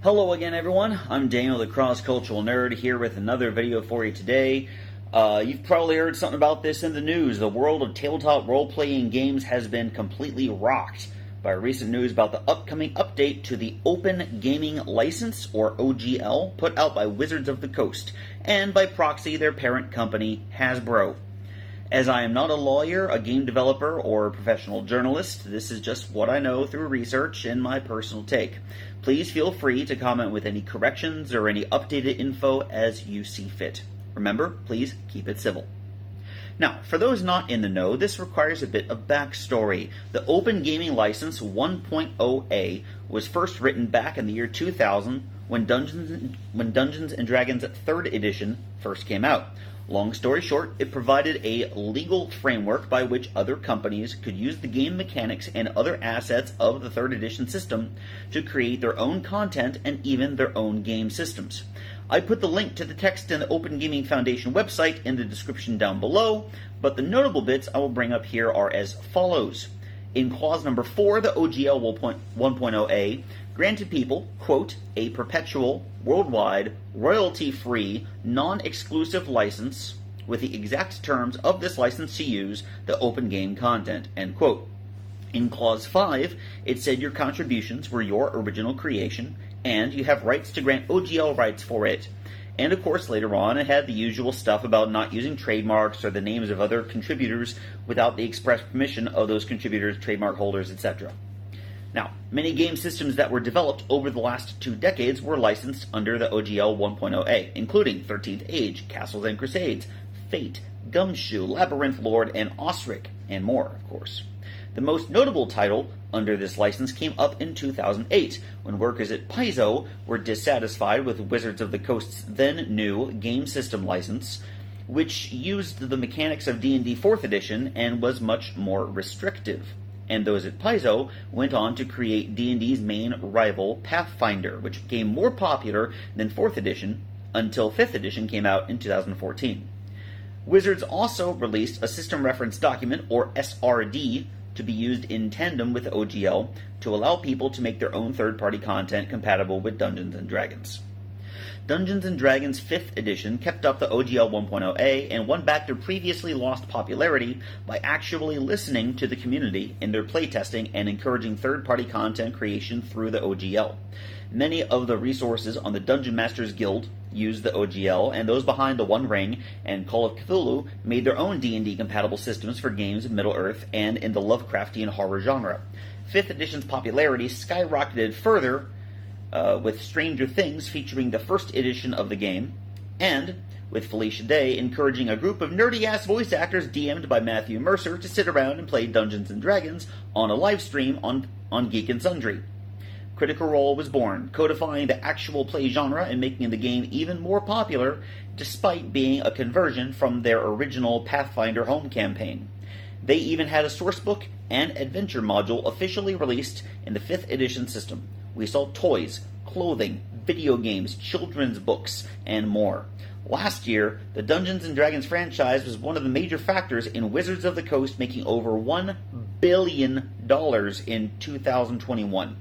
Hello again, everyone. I'm Daniel, the cross-cultural nerd, here with another video for you today. You've probably heard something about this in the news. The world of tabletop role-playing games has been completely rocked by recent news about the upcoming update to the Open Gaming License, or OGL, put out by Wizards of the Coast, and by proxy their parent company, Hasbro. As I am not a lawyer, a game developer, or a professional journalist, this is just what I know through research and my personal take. Please feel free to comment with any corrections or any updated info as you see fit. Remember, please keep it civil. Now, for those not in the know, this requires a bit of backstory. The Open Gaming License 1.0a was first written back in the year 2000 when Dungeons & Dragons 3rd edition first came out. Long story short, it provided a legal framework by which other companies could use the game mechanics and other assets of the 3rd edition system to create their own content and even their own game systems. I put the link to the text in the Open Gaming Foundation website in the description down below, but the notable bits I will bring up here are as follows. In clause number 4, the OGL 1.0a granted people, quote, a perpetual, worldwide, royalty-free, non-exclusive license with the exact terms of this license to use the open game content, end quote. In clause 5, it said your contributions were your original creation, and you have rights to grant OGL rights for it. And of course, later on, it had the usual stuff about not using trademarks or the names of other contributors without the express permission of those contributors, trademark holders, etc. Now, many game systems that were developed over the last 2 decades were licensed under the OGL 1.0a, including 13th Age, Castles and Crusades, Fate, Gumshoe, Labyrinth Lord, and Osric, and more, of course. The most notable title under this license came up in 2008, when workers at Paizo were dissatisfied with Wizards of the Coast's then-new game system license, which used the mechanics of D&D 4th edition and was much more restrictive. And those at Paizo went on to create D&D's main rival, Pathfinder, which became more popular than 4th edition until 5th edition came out in 2014. Wizards also released a System Reference Document, or SRD, to be used in tandem with OGL to allow people to make their own third-party content compatible with Dungeons & Dragons. Dungeons & Dragons 5th edition kept up the OGL 1.0a and won back their previously lost popularity by actually listening to the community in their playtesting and encouraging third-party content creation through the OGL. Many of the resources on the Dungeon Masters Guild used the OGL, and those behind the One Ring and Call of Cthulhu made their own D&D compatible systems for games in Middle-earth and in the Lovecraftian horror genre. 5th edition's popularity skyrocketed further with Stranger Things featuring the 1st edition of the game, and with Felicia Day encouraging a group of nerdy-ass voice actors DM'd by Matthew Mercer to sit around and play Dungeons & Dragons on a live stream on Geek and Sundry. Critical Role was born, codifying the actual play genre and making the game even more popular, despite being a conversion from their original Pathfinder home campaign. They even had a sourcebook and adventure module officially released in the 5th edition system. We saw toys, clothing, video games, children's books, and more. Last year, the Dungeons & Dragons franchise was one of the major factors in Wizards of the Coast making over $1 billion in 2021.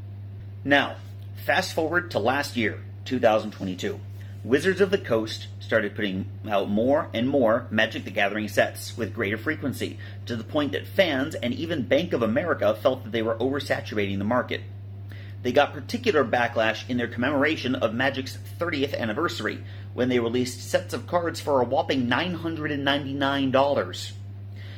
Now, fast forward to last year, 2022. Wizards of the Coast started putting out more and more Magic the Gathering sets with greater frequency, to the point that fans and even Bank of America felt that they were oversaturating the market. They got particular backlash in their commemoration of Magic's 30th anniversary, when they released sets of cards for a whopping $999.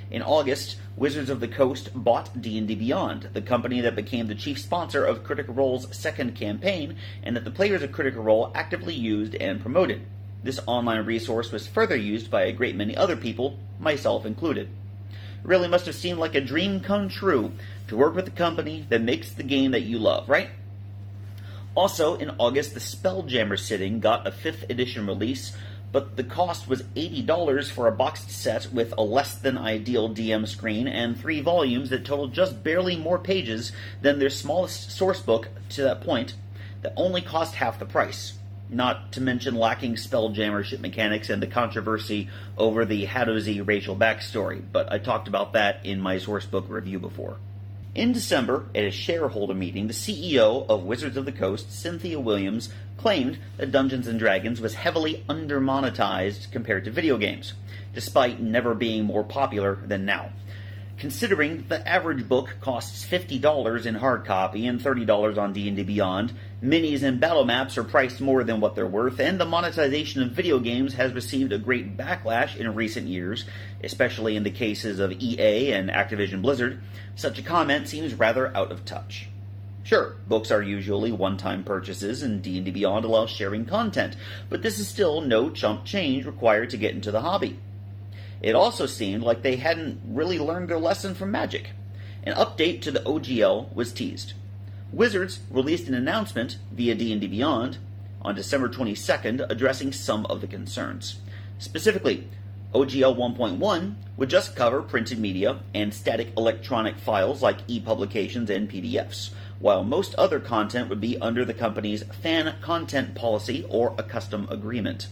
In August, Wizards of the Coast bought D&D Beyond, the company that became the chief sponsor of Critical Role's 2nd campaign, and that the players of Critical Role actively used and promoted. This online resource was further used by a great many other people, myself included. It really must have seemed like a dream come true to work with a company that makes the game that you love, right? Also, in August, the Spelljammer Sitting got a 5th edition release, but the cost was $80 for a boxed set with a less-than-ideal DM screen and 3 volumes that totaled just barely more pages than their smallest sourcebook to that point, that only cost half the price. Not to mention lacking Spelljammer-ship mechanics and the controversy over the Hadozee racial backstory, but I talked about that in my sourcebook review before. In December, at a shareholder meeting, the CEO of Wizards of the Coast, Cynthia Williams, claimed that Dungeons & Dragons was heavily undermonetized compared to video games, despite never being more popular than now. Considering the average book costs $50 in hard copy and $30 on D&D Beyond, minis and battle maps are priced more than what they're worth, and the monetization of video games has received a great backlash in recent years, especially in the cases of EA and Activision Blizzard, such a comment seems rather out of touch. Sure, books are usually one-time purchases, and D&D Beyond allows sharing content, but this is still no chump change required to get into the hobby. It also seemed like they hadn't really learned their lesson from Magic. An update to the OGL was teased. Wizards released an announcement via D&D Beyond on December 22nd addressing some of the concerns. Specifically, OGL 1.1 would just cover printed media and static electronic files like e-publications and PDFs, while most other content would be under the company's fan content policy or a custom agreement.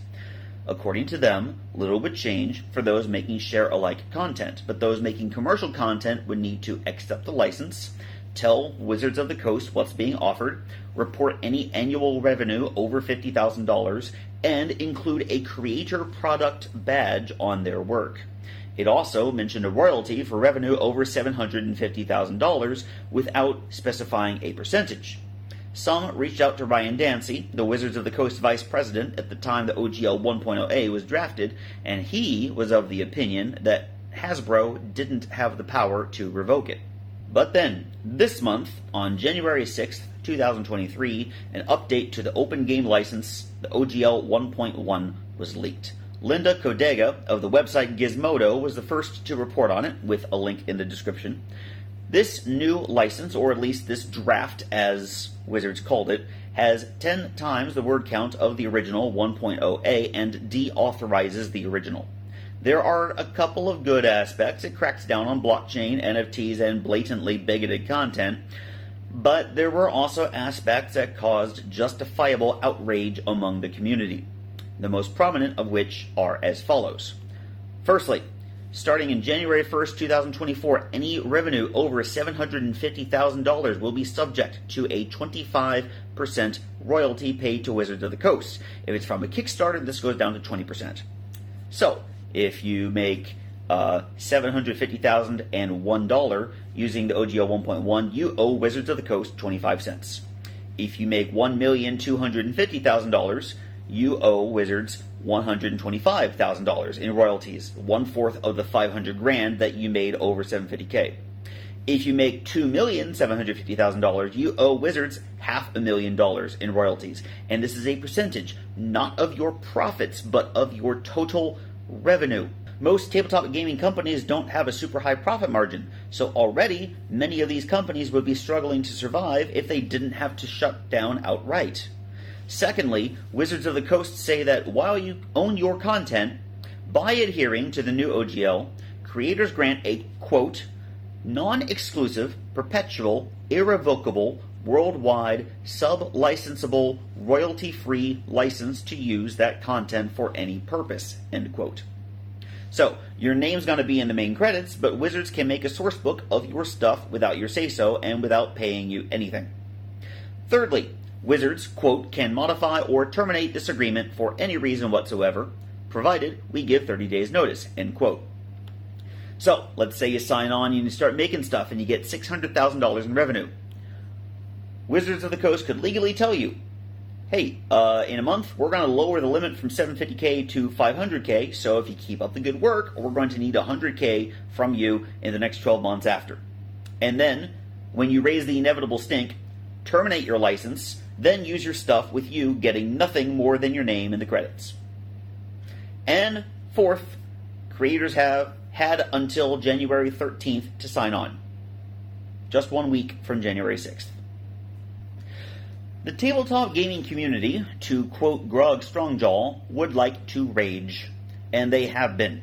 According to them, little would change for those making share-alike content, but those making commercial content would need to accept the license, tell Wizards of the Coast what's being offered, report any annual revenue over $50,000, and include a creator product badge on their work. It also mentioned a royalty for revenue over $750,000 without specifying a percentage. Some reached out to Ryan Dancy, the Wizards of the Coast vice president at the time the OGL 1.0a was drafted, and he was of the opinion that Hasbro didn't have the power to revoke it. But then, this month, on January 6th, 2023, an update to the open game license, the OGL 1.1, was leaked. Linda Codega of the website Gizmodo was the first to report on it, with a link in the description. This new license, or at least this draft as Wizards called it, has 10 times the word count of the original 1.0a and deauthorizes the original. There are a couple of good aspects. It cracks down on blockchain, NFTs, and blatantly bigoted content, but there were also aspects that caused justifiable outrage among the community, the most prominent of which are as follows. Firstly, starting in January 1st, 2024, any revenue over $750,000 will be subject to a 25% royalty paid to Wizards of the Coast. If it's from a Kickstarter, this goes down to 20%. So, if you make $750,001 using the OGL 1.1, you owe Wizards of the Coast 25 cents. If you make $1,250,000, you owe Wizards $125,000 in royalties, 1/4 of the $500,000 that you made over $750K. If you make $2,750,000, you owe Wizards $500,000 in royalties, and this is a percentage not of your profits but of your total revenue. Most tabletop gaming companies don't have a super high profit margin, so already many of these companies would be struggling to survive if they didn't have to shut down outright. Secondly, Wizards of the Coast say that while you own your content, by adhering to the new OGL, creators grant a, quote, non-exclusive, perpetual, irrevocable, worldwide, sub-licensable, royalty-free license to use that content for any purpose, end quote. So, your name's going to be in the main credits, but Wizards can make a source book of your stuff without your say-so and without paying you anything. Thirdly, Wizards, quote, can modify or terminate this agreement for any reason whatsoever, provided we give 30 days notice, end quote. So, let's say you sign on and you start making stuff and you get $600,000 in revenue. Wizards of the Coast could legally tell you, hey, in a month, we're going to lower the limit from $750K to $500K, so if you keep up the good work, we're going to need $100K from you in the next 12 months after. And then, when you raise the inevitable stink, terminate your license, then use your stuff with you getting nothing more than your name in the credits. And fourth, creators have had until January 13th to sign on. Just 1 week from January 6th. The tabletop gaming community, to quote Grog Strongjaw, would like to rage, and they have been.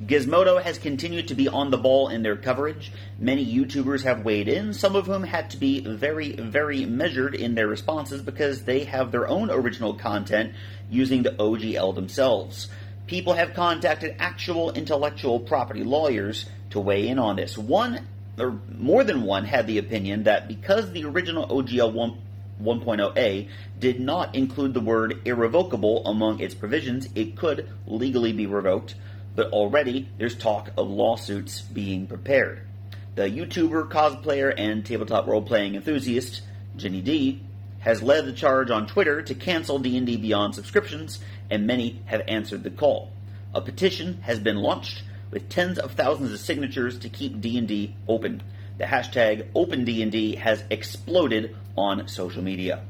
Gizmodo has continued to be on the ball in their coverage. Many YouTubers have weighed in, some of whom had to be very, very measured in their responses because they have their own original content using the OGL themselves. People have contacted actual intellectual property lawyers to weigh in on this. One or more than one had the opinion that because the original OGL 1.0a did not include the word irrevocable among its provisions, it could legally be revoked, but already there's talk of lawsuits being prepared. The YouTuber, cosplayer, and tabletop role-playing enthusiast, Jenny D, has led the charge on Twitter to cancel D&D Beyond subscriptions, and many have answered the call. A petition has been launched with tens of thousands of signatures to keep D&D open. The hashtag OpenD&D has exploded on social media.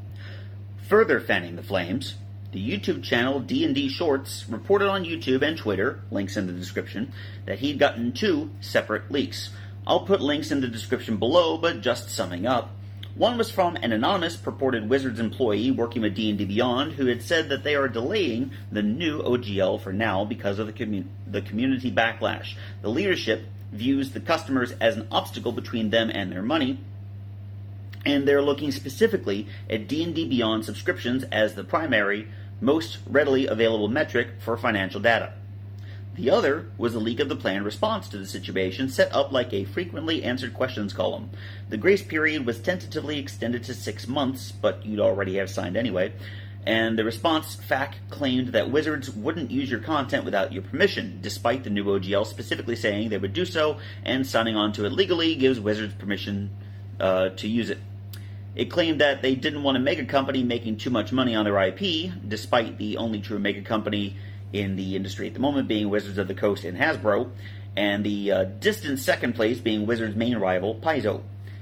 Further fanning the flames, the YouTube channel D&D Shorts reported on YouTube and Twitter, links in the description, that he'd gotten 2 separate leaks. I'll put links in the description below, but just summing up. One was from an anonymous purported Wizards employee working with D&D Beyond who had said that they are delaying the new OGL for now because of the community backlash. The leadership views the customers as an obstacle between them and their money, and they're looking specifically at D&D Beyond subscriptions as the primary, most readily available metric for financial data. The other was a leak of the planned response to the situation, set up like a frequently answered questions column. The grace period was tentatively extended to 6 months, but you'd already have signed anyway, and the response FAQ claimed that Wizards wouldn't use your content without your permission, despite the new OGL specifically saying they would do so, and signing on to it legally gives Wizards permission to use it. It claimed that they didn't want a mega company making too much money on their IP, despite the only true mega company in the industry at the moment being Wizards of the Coast and Hasbro, and the distant second place being Wizards' main rival, Paizo.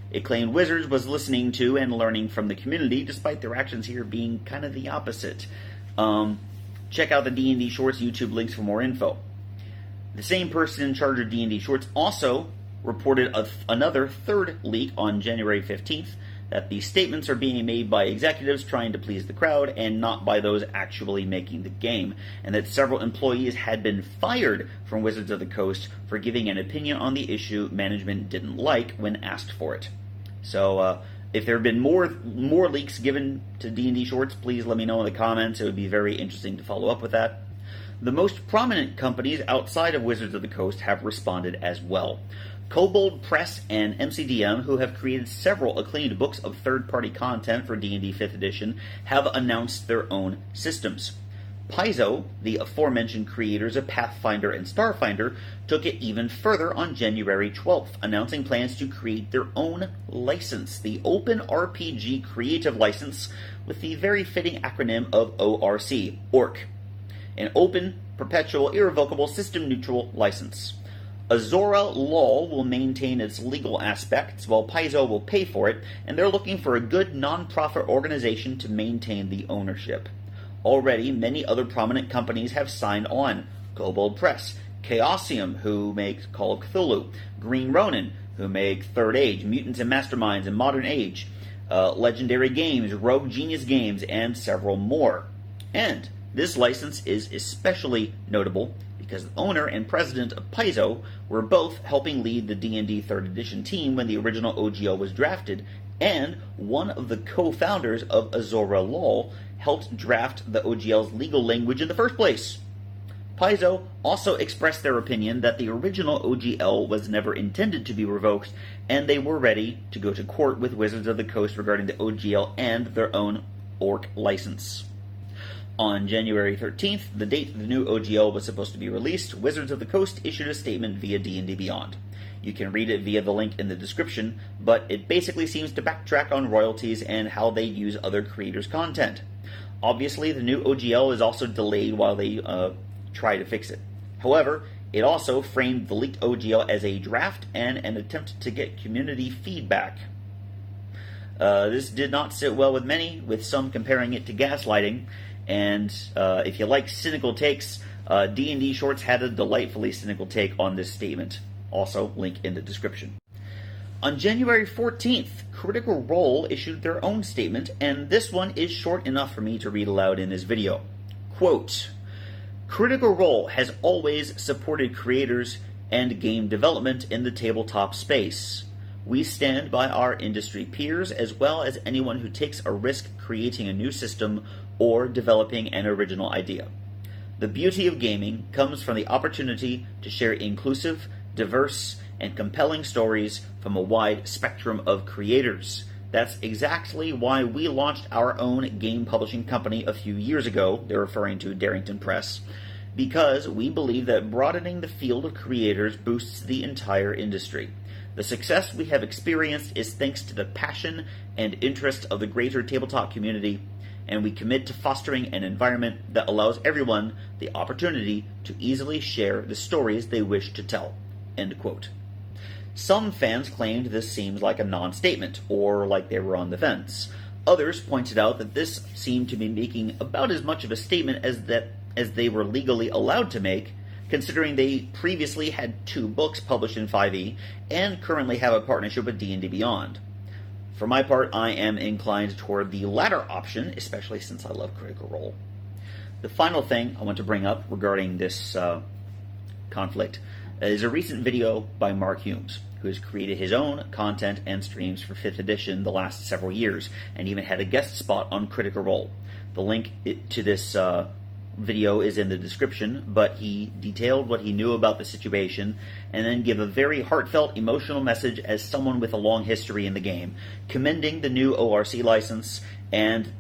It claimed Wizards was listening to and learning from the community, despite their actions here being kind of the opposite. Check out the D&D Shorts YouTube links for more info. The same person in charge of D&D Shorts also reported another third leak on January 15th, that the statements are being made by executives trying to please the crowd and not by those actually making the game, and that several employees had been fired from Wizards of the Coast for giving an opinion on the issue management didn't like when asked for it. So, if there have been more leaks given to D&D Shorts, please let me know in the comments. It would be very interesting to follow up with that. The most prominent companies outside of Wizards of the Coast have responded as well. Kobold Press and MCDM, who have created several acclaimed books of third-party content for D&D 5th edition, have announced their own systems. Paizo, the aforementioned creators of Pathfinder and Starfinder, took it even further on January 12th, announcing plans to create their own license, the Open RPG Creative License, with the very fitting acronym of ORC, ORC, an open, perpetual, irrevocable, system-neutral license. Azora Law will maintain its legal aspects, while Paizo will pay for it, and they're looking for a good non-profit organization to maintain the ownership. Already, many other prominent companies have signed on. Kobold Press, Chaosium, who makes Call of Cthulhu, Green Ronin, who make Third Age, Mutants and Masterminds, and Modern Age, Legendary Games, Rogue Genius Games, and several more. And this license is especially notable because the owner and president of Paizo were both helping lead the D&D 3rd Edition team when the original OGL was drafted, and one of the co-founders of Azora Law helped draft the OGL's legal language in the first place. Paizo also expressed their opinion that the original OGL was never intended to be revoked, and they were ready to go to court with Wizards of the Coast regarding the OGL and their own ORC license. On January 13th, the date the new OGL was supposed to be released, Wizards of the Coast issued a statement via D&D Beyond. You can read it via the link in the description, but it basically seems to backtrack on royalties and how they use other creators' content. Obviously, the new OGL is also delayed while they try to fix it. However, it also framed the leaked OGL as a draft and an attempt to get community feedback. This did not sit well with many, with some comparing it to gaslighting. And if you like cynical takes, D&D Shorts had a delightfully cynical take on this statement. Also, link in the description. On January 14th, Critical Role issued their own statement, and this one is short enough for me to read aloud in this video. Quote, Critical Role has always supported creators and game development in the tabletop space. We stand by our industry peers as well as anyone who takes a risk creating a new system or developing an original idea. The beauty of gaming comes from the opportunity to share inclusive, diverse, and compelling stories from a wide spectrum of creators. That's exactly why we launched our own game publishing company a few years ago. They're referring to Darrington Press, because we believe that broadening the field of creators boosts the entire industry. The success we have experienced is thanks to the passion and interest of the greater tabletop community, and we commit to fostering an environment that allows everyone the opportunity to easily share the stories they wish to tell." End quote. Some fans claimed this seems like a non-statement, or like they were on the fence. Others pointed out that this seemed to be making about as much of a statement as they were legally allowed to make, considering they previously had 2 books published in 5e and currently have a partnership with D&D Beyond. For my part, I am inclined toward the latter option, especially since I love Critical Role. The final thing I want to bring up regarding this conflict is a recent video by Mark Hulmes, who has created his own content and streams for 5th edition the last several years, and even had a guest spot on Critical Role. The link to this video is in the description, but he detailed what he knew about the situation and then gave a very heartfelt, emotional message as someone with a long history in the game, commending the new ORC license and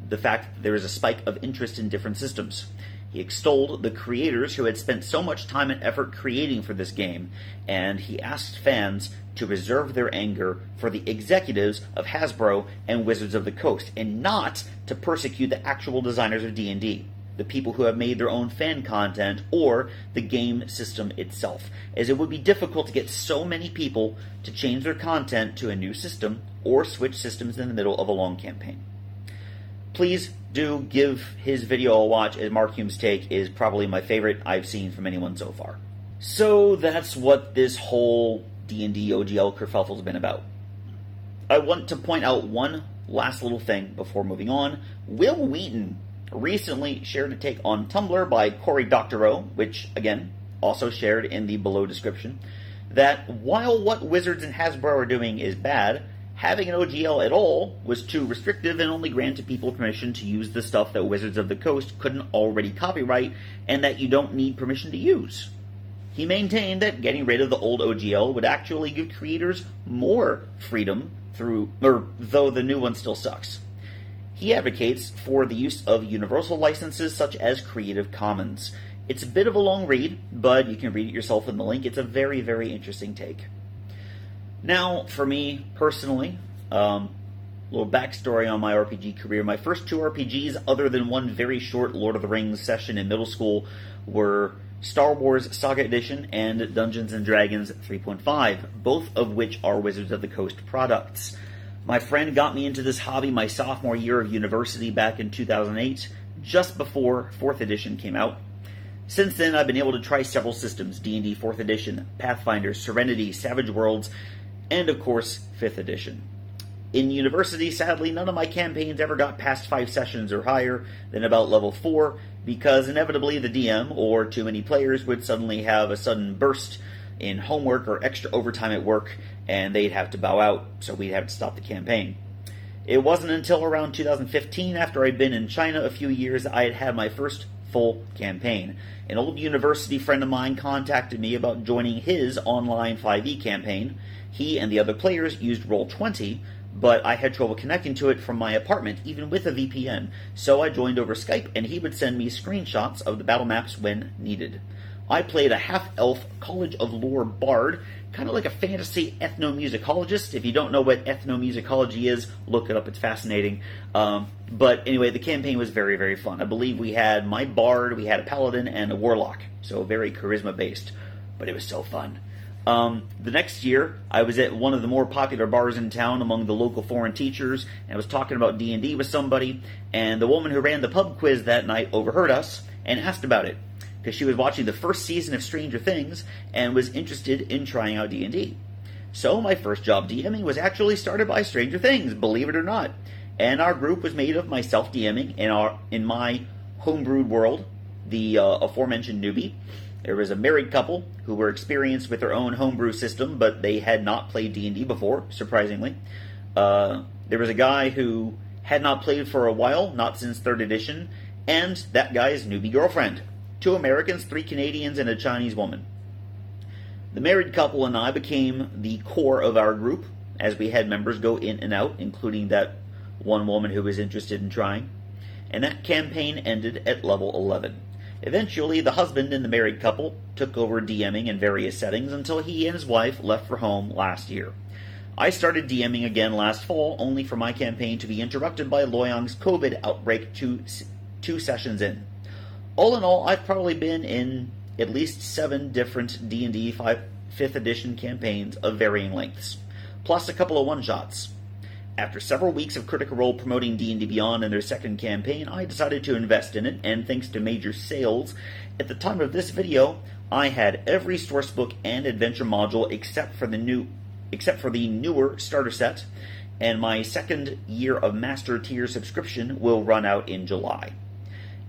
the fact that there is a spike of interest in different systems. He extolled the creators who had spent so much time and effort creating for this game, and he asked fans to reserve their anger for the executives of Hasbro and Wizards of the Coast, and not to persecute the actual designers of D&D. The people who have made their own fan content, or the game system itself, as it would be difficult to get so many people to change their content to a new system, or switch systems in the middle of a long campaign. Please do give his video a watch, as Mark Hulmes' take is probably my favorite I've seen from anyone so far. So that's what this whole D&D OGL kerfuffle's been about. I want to point out one last little thing before moving on. Wil Wheaton recently shared a take on Tumblr by Cory Doctorow, which, again, also shared in the below description, that while what Wizards and Hasbro are doing is bad, having an OGL at all was too restrictive and only granted people permission to use the stuff that Wizards of the Coast couldn't already copyright and that you don't need permission to use. He maintained that getting rid of the old OGL would actually give creators more freedom though the new one still sucks. He advocates for the use of universal licenses such as Creative Commons. It's a bit of a long read, but you can read it yourself in the link. It's a very, very interesting take. Now, for me, personally, little backstory on my RPG career. My first 2 RPGs, other than one very short Lord of the Rings session in middle school, were Star Wars Saga Edition and Dungeons & Dragons 3.5, both of which are Wizards of the Coast products. My friend got me into this hobby my sophomore year of university back in 2008, just before 4th edition came out. Since then, I've been able to try several systems: D&D 4th edition, Pathfinder, Serenity, Savage Worlds, and of course, 5th edition. In university, sadly, none of my campaigns ever got past 5 sessions or higher than about level 4, because inevitably the DM, or too many players, would suddenly have a sudden burst in homework or extra overtime at work, and they'd have to bow out, so we'd have to stop the campaign. It wasn't until around 2015, after I'd been in China a few years, I had had my first full campaign. An old university friend of mine contacted me about joining his online 5e campaign. He and the other players used Roll20, but I had trouble connecting to it from my apartment, even with a VPN, so I joined over Skype, and he would send me screenshots of the battle maps when needed. I played a half-elf College of Lore bard, kind of like a fantasy ethnomusicologist. If you don't know what ethnomusicology is, look it up, it's fascinating. But anyway, the campaign was very, very fun. I believe we had my bard, we had a paladin, and a warlock, so very charisma-based, but it was so fun. The next year, I was at one of the more popular bars in town among the local foreign teachers, and I was talking about D&D with somebody, and the woman who ran the pub quiz that night overheard us and asked about it, because she was watching the first season of Stranger Things and was interested in trying out D&D. So my first job DMing was actually started by Stranger Things, believe it or not. And our group was made of myself DMing in my homebrewed world, the aforementioned newbie. There was a married couple who were experienced with their own homebrew system, but they had not played D&D before, surprisingly. There was a guy who had not played for a while, not since 3rd edition, and that guy's newbie girlfriend. 2 Americans, 3 Canadians, and a Chinese woman. The married couple and I became the core of our group, as we had members go in and out, including that one woman who was interested in trying. And that campaign ended at level 11. Eventually, the husband in the married couple took over DMing in various settings until he and his wife left for home last year. I started DMing again last fall, only for my campaign to be interrupted by Loyang's COVID outbreak two sessions in. All in all, I've probably been in at least 7 different D&D 5th edition campaigns of varying lengths, plus a couple of one-shots. After several weeks of Critical Role promoting D&D Beyond in their second campaign, I decided to invest in it, and thanks to major sales, at the time of this video, I had every sourcebook and adventure module except for the newer starter set, and my second year of Master Tier subscription will run out in July.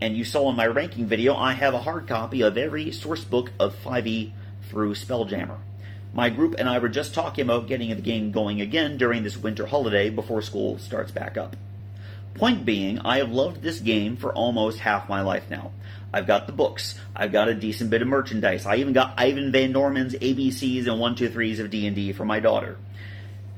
And you saw in my ranking video, I have a hard copy of every sourcebook of 5e through Spelljammer. My group and I were just talking about getting the game going again during this winter holiday before school starts back up. Point being, I have loved this game for almost half my life now. I've got the books, I've got a decent bit of merchandise, I even got Ivan Van Norman's ABCs and 1-2-3s of D&D for my daughter.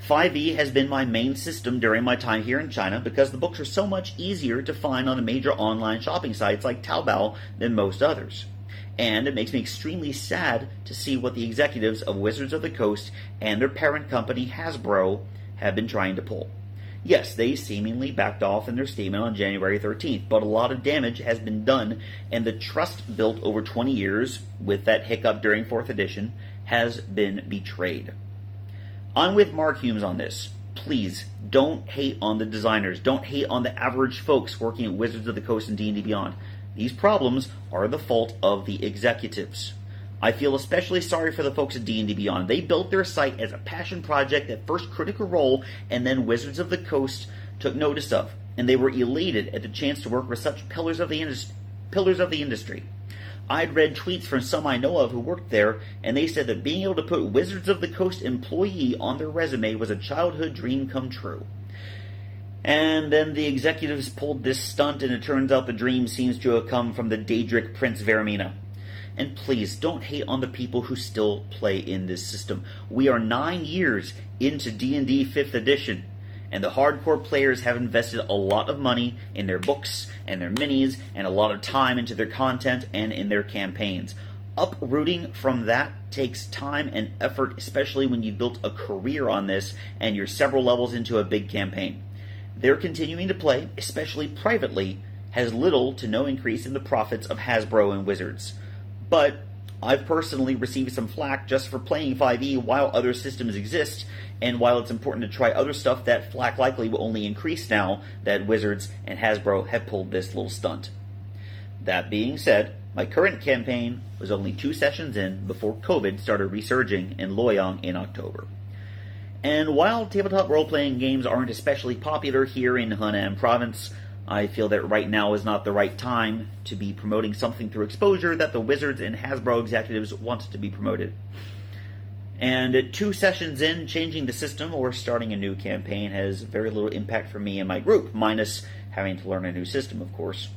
5e has been my main system during my time here in China because the books are so much easier to find on the major online shopping sites like Taobao than most others. And it makes me extremely sad to see what the executives of Wizards of the Coast and their parent company Hasbro have been trying to pull. Yes, they seemingly backed off in their statement on January 13th, but a lot of damage has been done, and the trust built over 20 years with that hiccup during 4th edition has been betrayed. I'm with Mark Hulmes on this. Please, don't hate on the designers. Don't hate on the average folks working at Wizards of the Coast and D&D Beyond. These problems are the fault of the executives. I feel especially sorry for the folks at D&D Beyond. They built their site as a passion project at first Critical Role and then Wizards of the Coast took notice of, and they were elated at the chance to work with such pillars of the industry. I'd read tweets from some I know of who worked there, and they said that being able to put Wizards of the Coast employee on their resume was a childhood dream come true. And then the executives pulled this stunt, and it turns out the dream seems to have come from the Daedric Prince Varamina. And please, don't hate on the people who still play in this system. We are 9 years into D&D 5th edition, and the hardcore players have invested a lot of money in their books and their minis, and a lot of time into their content and in their campaigns. Uprooting from that takes time and effort, especially when you've built a career on this and you're several levels into a big campaign. Their continuing to play, especially privately, has little to no increase in the profits of Hasbro and Wizards. But I've personally received some flack just for playing 5e while other systems exist, and while it's important to try other stuff, that flack likely will only increase now that Wizards and Hasbro have pulled this little stunt. That being said, my current campaign was only 2 sessions in before COVID started resurging in Loyang in October. And while tabletop role-playing games aren't especially popular here in Henan Province, I feel that right now is not the right time to be promoting something through exposure that the Wizards and Hasbro executives want to be promoted. And at 2 sessions in, changing the system or starting a new campaign has very little impact for me and my group, minus having to learn a new system, of course.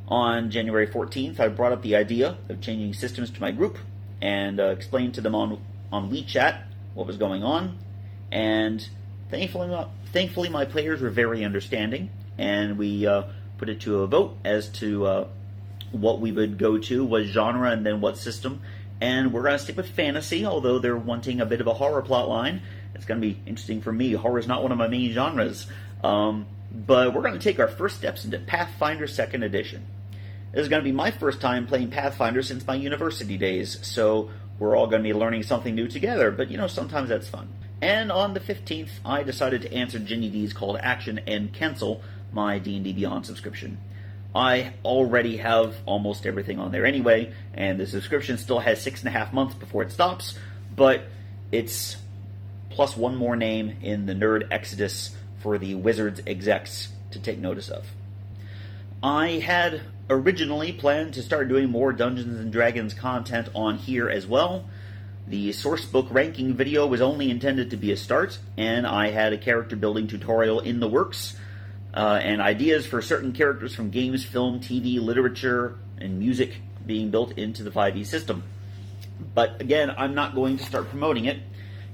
On January 14th, I brought up the idea of changing systems to my group and explained to them on WeChat what was going on. And thankfully my players were very understanding, and we put it to a vote as to what we would go to, what genre, and then what system. And we're going to stick with fantasy, although they're wanting a bit of a horror plot line. It's going to be interesting for me. Horror is not one of my main genres. But we're going to take our first steps into Pathfinder 2nd Edition. This is going to be my first time playing Pathfinder since my university days, so we're all going to be learning something new together, but sometimes that's fun. And on the 15th, I decided to answer Ginny D's call to action and cancel my D&D Beyond subscription. I already have almost everything on there anyway, and the subscription still has 6.5 months before it stops, but it's plus one more name in the nerd exodus for the Wizards execs to take notice of. I had originally planned to start doing more Dungeons & Dragons content on here as well. The sourcebook ranking video was only intended to be a start, and I had a character building tutorial in the works, and ideas for certain characters from games, film, TV, literature, and music being built into the 5e system. But again, I'm not going to start promoting it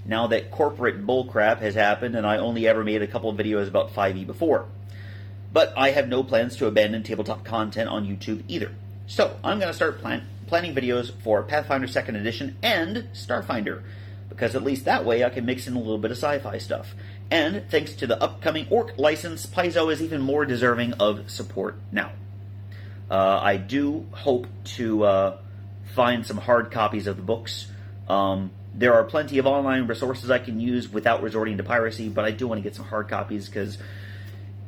now that corporate bullcrap has happened and I only ever made a couple of videos about 5e before. But I have no plans to abandon tabletop content on YouTube either. So I'm going to start planning videos for Pathfinder 2nd Edition and Starfinder, because at least that way I can mix in a little bit of sci-fi stuff. And thanks to the upcoming Orc license, Paizo is even more deserving of support now. I do hope to find some hard copies of the books. There are plenty of online resources I can use without resorting to piracy, but I do want to get some hard copies because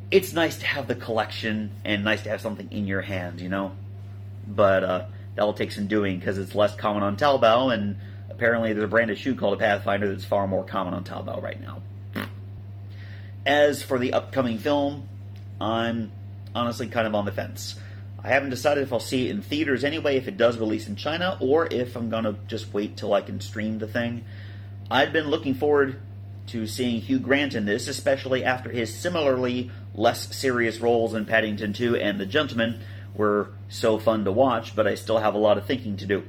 it's nice to have the collection and nice to have something in your hand, you know? But that'll take some doing because it's less common on Taobao, and apparently there's a brand of shoe called a Pathfinder that's far more common on Taobao right now. As for the upcoming film, I'm honestly kind of on the fence. I haven't decided if I'll see it in theaters anyway if it does release in China, or if I'm going to just wait till I can stream the thing. I'd been looking forward to seeing Hugh Grant in this, especially after his similarly less serious roles in Paddington 2 and The Gentleman were so fun to watch, but I still have a lot of thinking to do.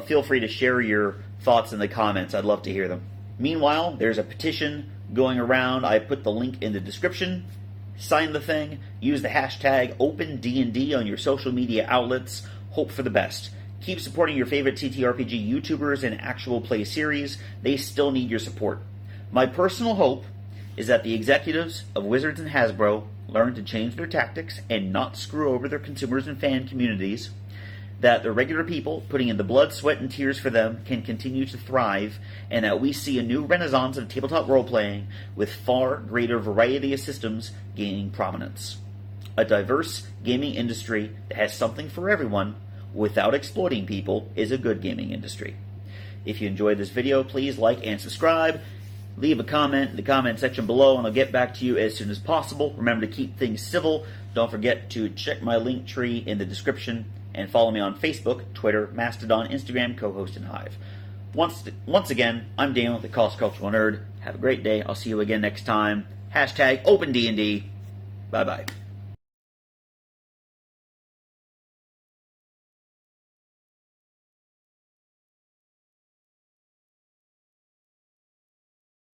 Feel free to share your thoughts in the comments. I'd love to hear them. Meanwhile, there's a petition going around. I put the link in the description. Sign the thing. Use the hashtag OpenD&D on your social media outlets. Hope for the best. Keep supporting your favorite TTRPG YouTubers and actual play series. They still need your support. My personal hope is that the executives of Wizards and Hasbro learn to change their tactics and not screw over their consumers and fan communities, that the regular people putting in the blood, sweat, and tears for them can continue to thrive, and that we see a new renaissance of tabletop role-playing with far greater variety of systems gaining prominence. A diverse gaming industry that has something for everyone without exploiting people is a good gaming industry. If you enjoyed this video, please like and subscribe. Leave a comment in the comment section below, and I'll get back to you as soon as possible. Remember to keep things civil. Don't forget to check my link tree in the description, and follow me on Facebook, Twitter, Mastodon, Instagram, co-host, and Hive. Once again, I'm Daniel, the Cultural Nerd. Have a great day. I'll see you again next time. Hashtag OpenD&D. Bye-bye.